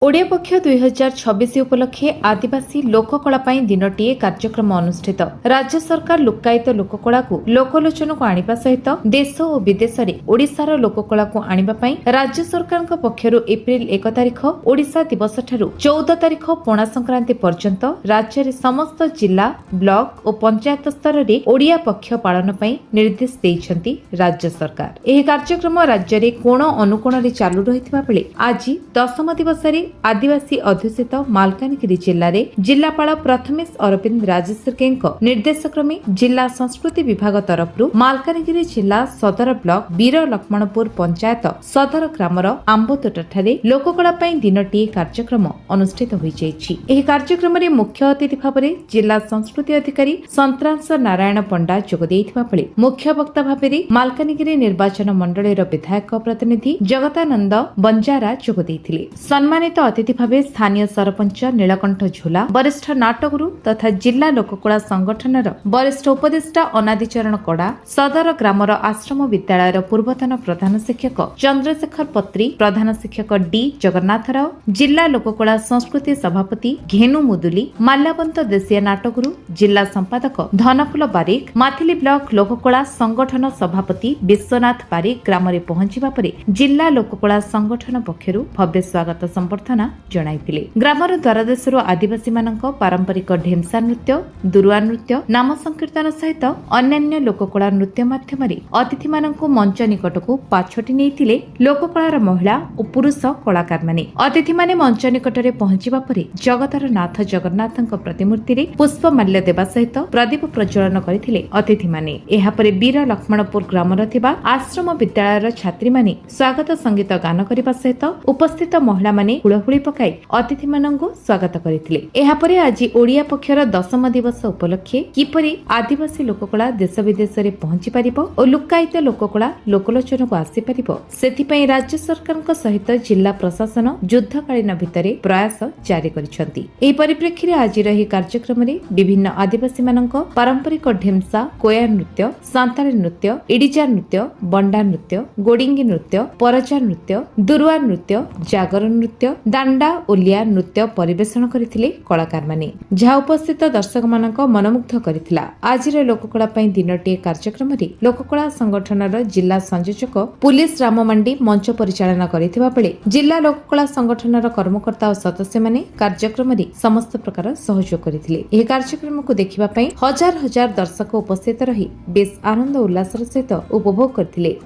ओडिया पक्ष 2026 उपलक्षे आदिवासी लोककला दिनटीए कार्यक्रम अनुष्ठित। राज्य सरकार लुक्कायित लोककला को लोकलोचन को आनिबा सहित देश और विदेश में ओडिशार लोककला को आनिबा पई राज्य सरकार पक्षरु एप्रिल 1 तारिख ओडिशा दिवस ठारू 14 तारिख पणा संक्रांति पर्यंत राज्य रे समस्त जिला ब्लॉक और पंचायत स्तर रे ओडिया पक्ष पालन पई निर्देश देइछंती राज्य सरकार। एही कार्यक्रम राज्य रे कोण अनुकोण रे चालू रहितबा बेले आज 10म दिवस रे आदिवासी अध्युषित मालकानगिरी जिले में जिलापाल प्रथमेश अरविंद राजेश्वरी निर्देशक्रमे जिला संस्कृति विभाग तरफ मालकानगिरी जिला सदर ब्लॉक वीर लक्ष्मणपुर पंचायत सदर ग्रामर आंबतोटा लोककला दिनटीए कार्यक्रम अनुष्ठित होई। कार्यक्रम में मुख्य अतिथि भाव में जिला संस्कृति अधिकारी संतरांश नारायण पंडा जोग देइथिबा बेले मुख्य वक्ता भाव में मालकानगिरी निर्वाचन मंडलीर विधायक प्रतिनिधि जगतानंद बंजारा जोग देइथिले। सम्मानित अतिथि भावे स्थानीय सरपंच नीलकंठ झोला, वरिष्ठ नाटगुरु तथा जिला लोककला संगठनर वरिष्ठ उपदेष्टा अनादिचरण कड़ा, सदर ग्रामर आश्रम विद्यालयर पूर्वतन प्रधान शिक्षक चंद्रशेखर पत्री, प्रधान शिक्षक डी जगन्नाथ राव, जिला लोककला संस्कृति सभापति घेनु मुदुली, माल्यावंत देशिया नाटगुरु, जिला संपादक धनफुल बारिक, माथिली ब्लॉक लोककला संगठन सभापति विश्वनाथ बारिक ग्राम में पहुंचवा पर जिला लोककला संगठन पक्षरु भव्य स्वागत संबर्धना जणाइथिले। ग्रामर द्वारदेशर आदिवासी मानक पारंपरिक ढेमसा नृत्य, दुरुआ नृत्य, नाम संकीर्तन सहित अन्यान्य लोककला नृत्य माध्यम अतिथि मानक मंच निकटकू पाछोटी नेइथिले लोककलार महिला और पुरुष कलाकार माने। अतिथि माने मंच निकटरे पहुंचवा पर जगतर नाथ जगन्नाथଙ୍କ प्रतिमूर्ति रे पुष्पमाल्य देवा सहित प्रदीप प्रज्वलन करथिले अतिथि माने। एहा परे वीर लक्ष्मणपुर ग्रामर थिबा आश्रम विद्यालयर छात्री माने स्वागत संगीत गान करबा सहित उपस्थित महिला माने हुलहुली पकाई अतिथि मानंगु स्वागत करथिले। एहा परे आज ओडिया पक्षर 10म दिवस उपलक्षे किपरि आदिवासी लोककला देश विदेश रे पहुंची परिबो और लुक्कायित लोककला लोकलोचन को आसी परिबो सेथि पई राज्य सरकारक सहित जिला प्रशासन युद्धकालीन भितरे प्रयास जारी करिसंती। एही परिप्रेक्षी रे आज रही कार्यक्रम रे विभिन्न आदिवासी मानक पारंपरिक ढेमसा, कोया नृत्य, सांताली नृत्य, इडिजा नृत्य, बंडा नृत्य, गोडिंगी नृत्य, परजा नृत्य, दुरुआ नृत्य, जागर नृत्य, दांडा ओलिया नृत्य परिवेषण करथिले कलाकार माने, जहा उपस्थित दर्शक मानक मनमुग्ध करथिला। आज लोककला दिनटीए कार्यक्रम रे लोककला संगठनर जिला संयोजक पुलिस राममांडी मंच परिचालना करथिबा बेले जिला लोककला संगठनर कर्मकर्ता और सदस्य माने कार्यक्रम रे समस्त प्रकार सहयोग करथिले। एही कार्यक्रम को देखिबा पई हजार हजार दर्शक उपस्थित रही बेस आनंद उल्लासर सहित उपभोग करथिले।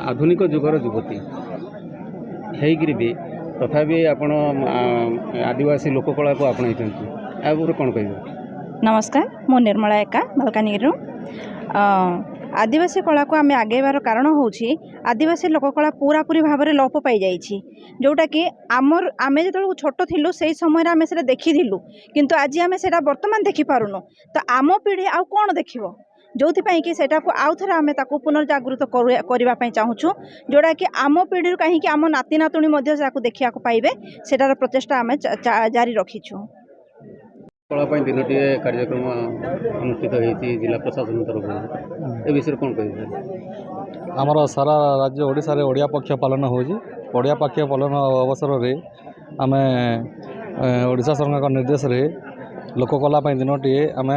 आधुनिक जुगर युवती हेगिरी भी तथापि आपण आदिवासी लोककला को आपणाई कौन कह? नमस्कार, मो निर्मला एका मालकानगिरी। आदिवासी कला को आम आगेबार कारण होउछि आदिवासी लोककला पूरा पूरी भाव में लोप पाई जाइछि, जोटा कि आमर आमे जो छोट थिलु से समय आमे सेटा देखिथिलु, किंतु आज आमे सेटा वर्तमान देखि पारुनु। तो आम पीढ़ी आउ कोन देखिबो, जोथिपाई कि सेटा को आउ थरे आमे ताको पुनर्जागृत करबा पई चाहूछु, जोटा कि आम पीढ़ी कहीं आम नाती नातुणी मध्य साको देखिया को पाइबे, सेटार प्रचेष्टा आमे जारी रखिछु। कला दिनटी कार्यक्रम अनुष्ठित होती जिला प्रशासन तरफ ए विषय कौन कह? आमर सारा राज्य ओडिशा रे ओडिया पक्ष पालन होजी। ओडिया पक्ष पालन अवसर रे आमे ओडिशा सरकार निर्देश रे लोककला दिनटी आम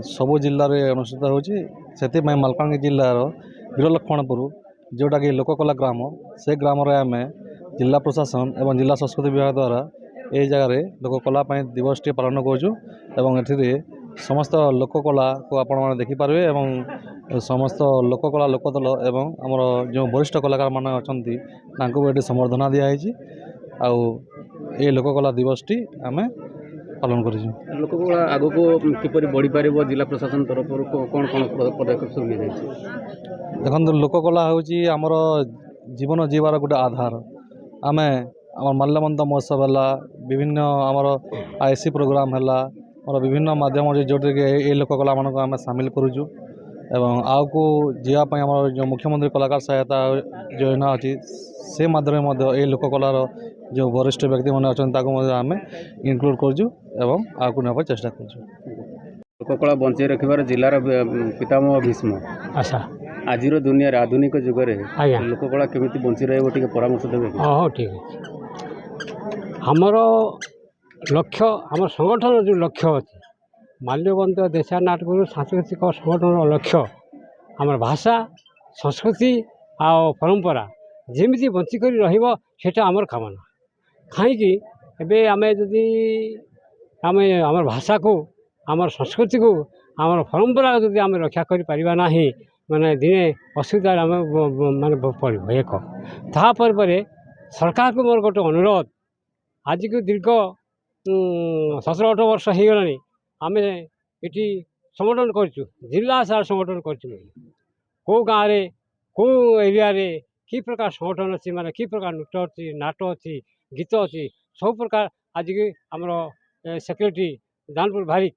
सबू जिले में अनुष्ठित होची। से मालकानगिरी जिलार वीर लक्ष्मणपुर जोटा कि लोककला ग्राम, से ग्राम आम जिला प्रशासन एवं जिला संस्कृति विभाग द्वारा ये जगह लोककला दिवस टी पालन कर समस्त लोककला को आपण मैंने देखिपारे एवं समस्त लोककला लोकदल एवं आमर जो वरिष्ठ कलाकार मान अच्छा ये संबर्धना दिखाई आउ ये लोककला दिवस टी आम पालन कर। लोककला आग को किपर बढ़ी पार जिला प्रशासन तरफ कौन कौन पदक्षेप सब नहीं देखो लोककला हूँ आमर जीवन जीवार गोटे आधार। आम आम माल्यवंत महोत्सव है, विभिन्न आमर आईसी प्रोग्राम है और विभिन्न माध्यम जोटे ये लोककला मान आम सामिल करुचु एवं आउ को जीवाई आम जो मुख्यमंत्री कलाकार सहायता योजना अच्छी से माध्यम ये लोककलार जो वरिष्ठ व्यक्ति मैंने अच्छा आम इनक्लूड करुचु एवं आगे नाप चेष्टा करुचु। लोककला बंचाई रखिबार जिलार पितामह भीष्म अच्छा आज दुनिया आधुनिक जुगर लोककला केमी बंची रही परामर्श देवे? हाँ ठीक है। ଆମର ଲକ୍ଷ୍ୟ ଆମ ସଂଗଠନର ଯେଉଁ ଲକ୍ଷ୍ୟ ଅଛି ମାଲ୍ୟବନ୍ତ ଦେଶା ନାଟକରୁ ସାଂସ୍କୃତିକ ସଂଗଠନର ଲକ୍ଷ୍ୟ ଆମର ଭାଷା ସଂସ୍କୃତି ଆଉ ପରମ୍ପରା ଯେମିତି ବଞ୍ଚିକରି ରହିବ ସେଇଟା ଆମର କାମନା। କାହିଁକି ଏବେ ଆମେ ଯଦି ଆମର ଭାଷାକୁ ଆମର ସଂସ୍କୃତିକୁ ଆମର ପରମ୍ପରା ଯଦି ଆମେ ରକ୍ଷା କରିପାରିବା ନାହିଁ ମାନେ ଦିନେ ଅସୁବିଧାରେ ଆମେ ମାନେ ପଡ଼ିବ ଏକ। ତାପରେ ପରେ ସରକାରକୁ ମୋର ଗୋଟେ ଅନୁରୋଧ, ଆଜିକୁ ଦୀର୍ଘ 17-18 ବର୍ଷ ହେଇଗଲାଣି ଆମେ ଏଠି ସଂଗଠନ କରିଛୁ, ଜିଲ୍ଲା ସାରା ସଂଗଠନ କରିଛୁ। କେଉଁ ଗାଁରେ କେଉଁ ଏରିଆରେ କି ପ୍ରକାର ସଂଗଠନ ଅଛି, ମାନେ କି ପ୍ରକାର ନୃତ୍ୟ ଅଛି, ନାଟ ଅଛି, ଗୀତ ଅଛି, ସବୁ ପ୍ରକାର ଆଜିକି ଆମର ସେକ୍ରେଟାରୀ ଦାନପୁର ଭାରିକ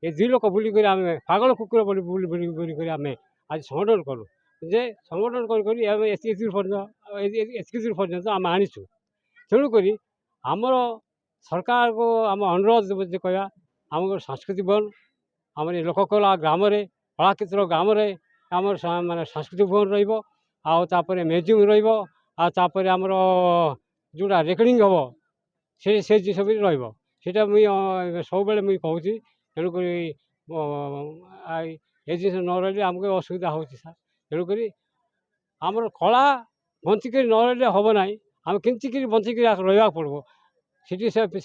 ଏ ଦୁଇ ଲୋକ ବୁଲିକରି ଆମେ ପାଗଳ କୁକୁର ବୁଲିକରି ଆମେ ଆଜି ସଂଗଠନ କଲୁ ଯେ ସଂଗଠନ କରି ଆମେ ଏତିକି ଦୂର ପର୍ଯ୍ୟନ୍ତ ଆମେ ଆଣିଛୁ। ତେଣୁକରି ଆମର ସରକାରକୁ ଆମ ଅନୁରୋଧ ଯେ କହିବା ଆମର ସାଂସ୍କୃତିକ ଭବନ ଆମର ଏ ଲୋକକଲା ଗ୍ରାମରେ କଳାକ୍ଷେତ୍ର ଗ୍ରାମରେ ଆମର ମାନେ ସାଂସ୍କୃତିକ ଭବନ ରହିବ, ଆଉ ତାପରେ ମ୍ୟୁଜିୟମ୍ ରହିବ, ଆଉ ତାପରେ ଆମର ଯେଉଁଟା ରେକର୍ଡ଼ିଂ ହେବ ସେ ଜିନିଷ ବି ରହିବ। ସେଇଟା ମୁଇଁ ସବୁବେଳେ ମୁଇଁ କହୁଛି। ତେଣୁକରି ଏ ଜିନିଷ ନ ରହିଲେ ଆମକୁ ଅସୁବିଧା ହେଉଛି ସାର୍। ତେଣୁକରି ଆମର କଳା ବଞ୍ଚିକରି ନ ରହିଲେ ହେବ ନାହିଁ, ଆମେ କେମିତିକରି ବଞ୍ଚିକରି ରହିବାକୁ ପଡ଼ିବ। ସେଥିପାଇଁ ବି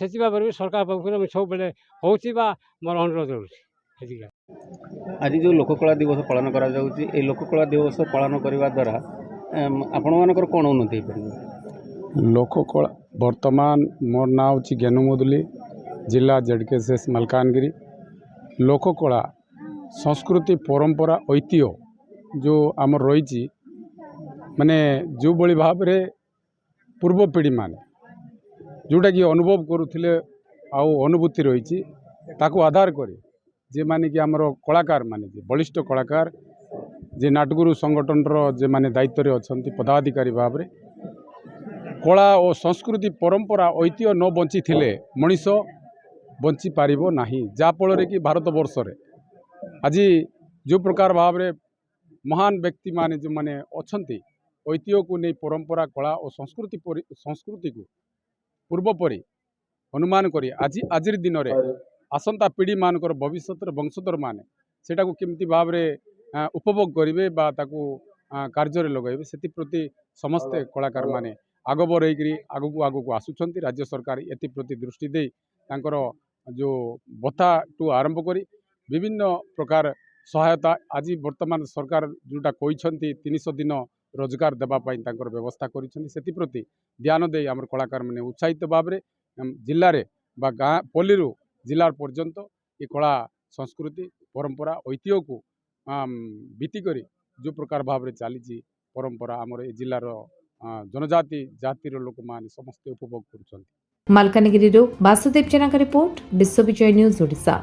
ସରକାର ପାଖରେ ମୁଁ ସବୁବେଳେ କହୁଛି ବା ମୋର ଅନୁରୋଧ ରହୁଛି। ସେତିକି। ଆଜି ଯେଉଁ ଲୋକକଳା ଦିବସ ପାଳନ କରାଯାଉଛି, এই ଲୋକକଳା ଦିବସ ପାଳନ କରିବା ଦ୍ୱାରା ଆପଣମାନଙ୍କର କ'ଣ ଉନ୍ନତି ହେଇପାରିବ? ଲୋକକଳା ବର୍ତ୍ତମାନ ମୋର ନାଁ ହେଉଛି ଜ୍ଞାନୁ ମୁଦୁଲି, ଜିଲ୍ଲା ଜେଡକେଏସଏସ୍ ମାଲକାନଗିରି। ଲୋକକଳା ସଂସ୍କୃତି ପରମ୍ପରା ଐତିହ୍ୟ ଯେଉଁ ଆମର ରହିଛି, ମାନେ ଯେଉଁଭଳି ଭାବରେ ପୂର୍ବ ପିଢ଼ିମାନେ ଯେଉଁଟାକି ଅନୁଭବ କରୁଥିଲେ ଆଉ ଅନୁଭୂତି ରହିଛି ତାକୁ ଆଧାର କରି ଯେମାନେ କି ଆମର କଳାକାର ମାନେ ଯେ ବଳିଷ୍ଠ କଳାକାର ଯେ ନାଟଗୁରୁ ସଂଗଠନର ଯେମାନେ ଦାୟିତ୍ୱରେ ଅଛନ୍ତି ପଦାଧିକାରୀ ଭାବରେ କଳା ଓ ସଂସ୍କୃତି ପରମ୍ପରା ଐତିହ୍ୟ ନ ବଞ୍ଚିଥିଲେ ମଣିଷ ବଞ୍ଚିପାରିବ ନାହିଁ। ଯାହାଫଳରେ କି ଭାରତବର୍ଷରେ ଆଜି ଯେଉଁ ପ୍ରକାର ଭାବରେ ମହାନ ବ୍ୟକ୍ତିମାନେ ଯେଉଁମାନେ ଅଛନ୍ତି ଐତିହ୍ୟକୁ ନେଇ ପରମ୍ପରା କଳା ଓ ସଂସ୍କୃତିକୁ ପୂର୍ବପରି ଅନୁମାନ କରି ଆଜିର ଦିନରେ ଆସନ୍ତା ପିଢ଼ିମାନଙ୍କର ଭବିଷ୍ୟତର ବଂଶଧରମାନେ ସେଟାକୁ କେମିତି ଭାବରେ ଉପଭୋଗ କରିବେ ବା ତାକୁ କାର୍ଯ୍ୟରେ ଲଗାଇବେ ସେଥିପ୍ରତି ସମସ୍ତେ କଳାକାରମାନେ ଆଗଭର ହେଇକରି ଆଗକୁ ଆସୁଛନ୍ତି। ରାଜ୍ୟ ସରକାର ଏଥିପ୍ରତି ଦୃଷ୍ଟି ଦେଇ ତାଙ୍କର ଯେଉଁ ଭତ୍ତାଠୁ ଆରମ୍ଭ କରି ବିଭିନ୍ନ ପ୍ରକାର ସହାୟତା ଆଜି ବର୍ତ୍ତମାନ ସରକାର ଯେଉଁଟା କହିଛନ୍ତି 300 ଦିନ ରୋଜଗାର ଦେବା ପାଇଁ ତାଙ୍କର ବ୍ୟବସ୍ଥା କରିଛନ୍ତି। ସେଥିପ୍ରତି ଧ୍ୟାନ ଦେଇ ଆମର କଳାକାରମାନେ ଉତ୍ସାହିତ ଭାବରେ ଜିଲ୍ଲାରେ ବା ଗାଁ ପଲ୍ଲୀରୁ ଜିଲ୍ଲା ପର୍ଯ୍ୟନ୍ତ ଏ କଳା ସଂସ୍କୃତି ପରମ୍ପରା ଐତିହ୍ୟକୁ ଭିତ୍ତି କରି ଯେଉଁ ପ୍ରକାର ଭାବରେ ଚାଲିଛି ପରମ୍ପରା ଆମର ଏ ଜିଲ୍ଲାର ଜନଜାତି ଜାତିର ଲୋକମାନେ ସମସ୍ତେ ଉପଭୋଗ କରୁଛନ୍ତି। ମାଲକାନଗିରିରୁ ବାସୁଦେବ ଜେନାଙ୍କ ରିପୋର୍ଟ, ବିଶ୍ୱବିଜୟ ନ୍ୟୁଜ୍ ଓଡ଼ିଶା।